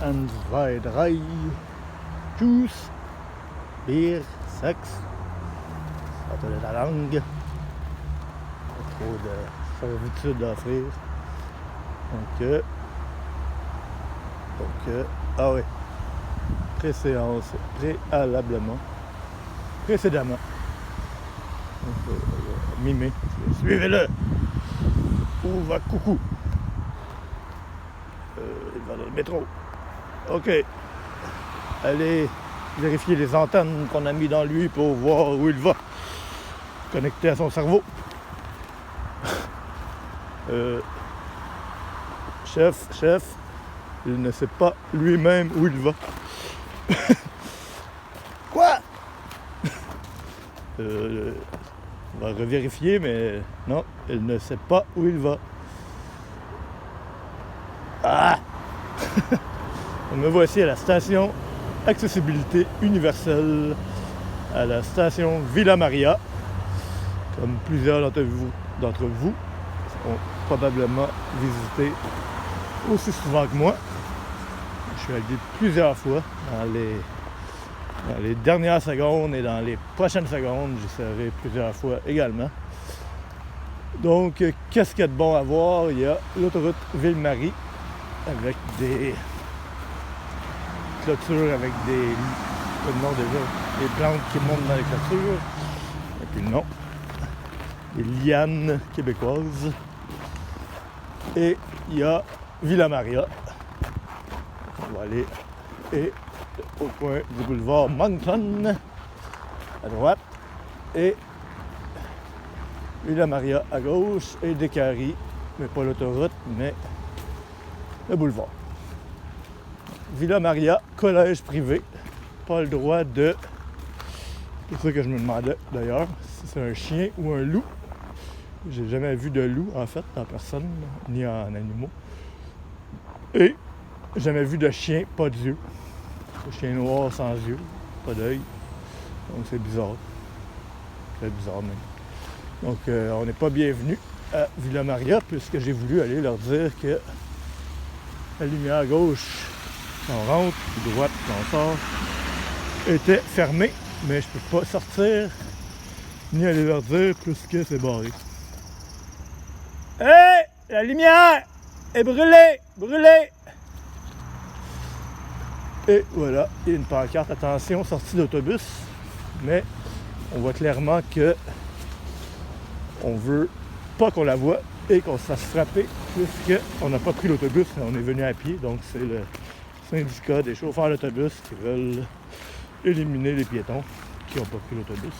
and zwei, drei. Juice, Bier, Sex. Ça de la langue. Pas trop de servitude à offrir. Donc, ah oui. Précédemment. Donc, mimer. Suivez-le. Où va Coucou? Il va dans le métro. OK. Allez vérifier les antennes qu'on a mis dans lui pour voir où il va. Connecté à son cerveau. Chef, il ne sait pas lui-même où il va. Quoi? On va revérifier, mais non, il ne sait pas où il va. Ah! Me voici à la station Accessibilité Universelle, à la station Villa Maria. Comme plusieurs d'entre vous ont probablement visité aussi souvent que moi. Je suis allé plusieurs fois dans les dernières secondes et dans les prochaines secondes, j'y serai plusieurs fois également. Donc, qu'est-ce qu'il y a de bon à voir? Il y a l'autoroute Ville-Marie avec des clôtures avec des plantes qui montent dans les clôtures. Et puis non, des lianes québécoises. Et il y a Villa Maria. On va aller au coin du boulevard Moncton à droite et Villa Maria à gauche et Décarie, mais pas l'autoroute, mais le boulevard. Villa Maria, collège privé, pas le droit de... C'est ça que je me demandais d'ailleurs, si c'est un chien ou un loup. J'ai jamais vu de loup en fait en personne, ni en animaux. Et jamais vu de chien pas d'yeux. Le chien noir sans yeux, pas d'œil. Donc c'est bizarre. Très bizarre même. Donc on n'est pas bienvenu à Villa Maria puisque j'ai voulu aller leur dire que la lumière à gauche quand on rentre, puis droite quand on sort, était fermée, mais je peux pas sortir ni aller leur dire puisque c'est barré. Hey! La lumière est brûlée! Brûlée! Et voilà, il y a une pancarte, attention, sortie d'autobus, mais on voit clairement que on veut pas qu'on la voie et qu'on se fasse frapper puisqu'on n'a pas pris l'autobus, on est venu à pied, donc c'est le syndicat des chauffeurs d'autobus qui veulent éliminer les piétons qui n'ont pas pris l'autobus.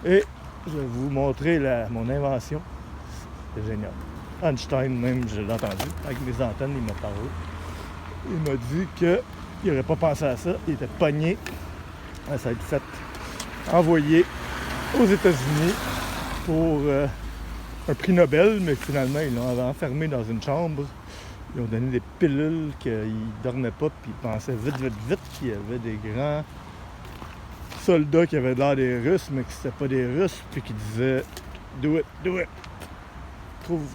Et je vais vous montrer mon invention, c'est génial. Einstein même, je l'ai entendu, avec mes antennes, il m'a parlé. Il m'a dit que il n'aurait pas pensé à ça, il était pogné, ça a été fait envoyé aux États-Unis pour un prix Nobel, mais finalement ils l'ont enfermé dans une chambre, ils ont donné des pilules qu'il ne dormait pas, puis il pensait vite, qu'il y avait des grands soldats qui avaient l'air des Russes, mais que c'était pas des Russes, puis qui disaient « Do it, trouve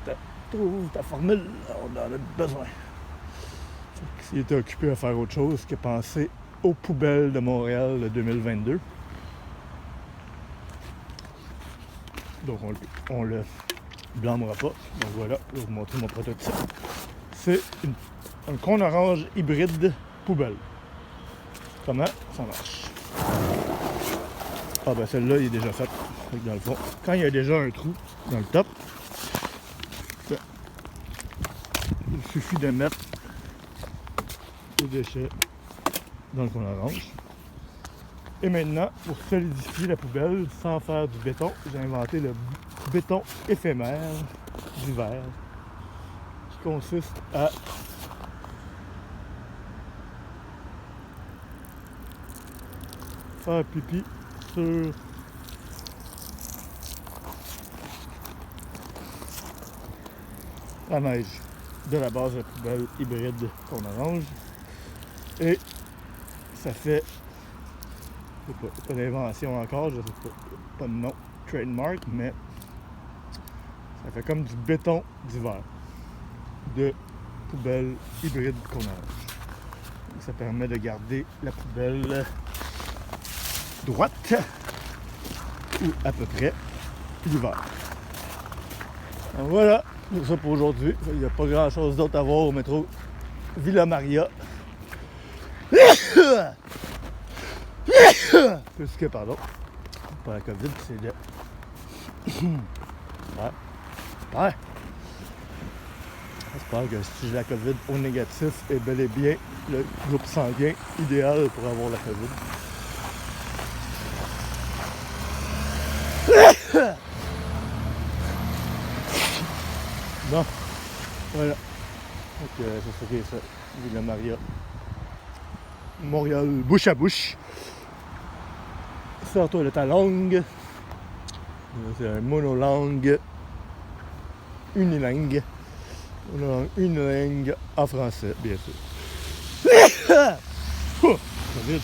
ta formule, on en a besoin ». Il était occupé à faire autre chose que penser aux poubelles de Montréal de 2022. Donc on le blâmera pas. Donc voilà, je vais vous montrer mon prototype. C'est un cône orange hybride poubelle. Comment ça marche? Ah ben celle-là il est déjà faite. Dans le fond, quand il y a déjà un trou dans le top, il suffit de mettre les déchets dans le cône orange. Et maintenant, pour solidifier la poubelle sans faire du béton, j'ai inventé le béton éphémère d'hiver qui consiste à faire pipi sur la neige de la base de la poubelle hybride qu'on arrange. Et ça fait, pas d'invention encore, je sais pas de nom, trademark, mais ça fait comme du béton d'hiver de poubelle hybride qu'on arrange. Ça permet de garder la poubelle droite ou à peu près l'hiver. Voilà, c'est ça pour aujourd'hui. Il n'y a pas grand chose d'autre à voir au métro Villa Maria. Puisque, pardon, pas la COVID, c'est le... Ouais. Ouais. J'espère que si j'ai la COVID au négatif est bel et bien le groupe sanguin idéal pour avoir la COVID. Bon, voilà. Donc, c'est ça qui est ça. Villa Maria. Montréal, bouche à bouche. Sors-toi de ta langue. C'est un monolangue. Unilingue. Unilingue en français, bien sûr. Ça vite.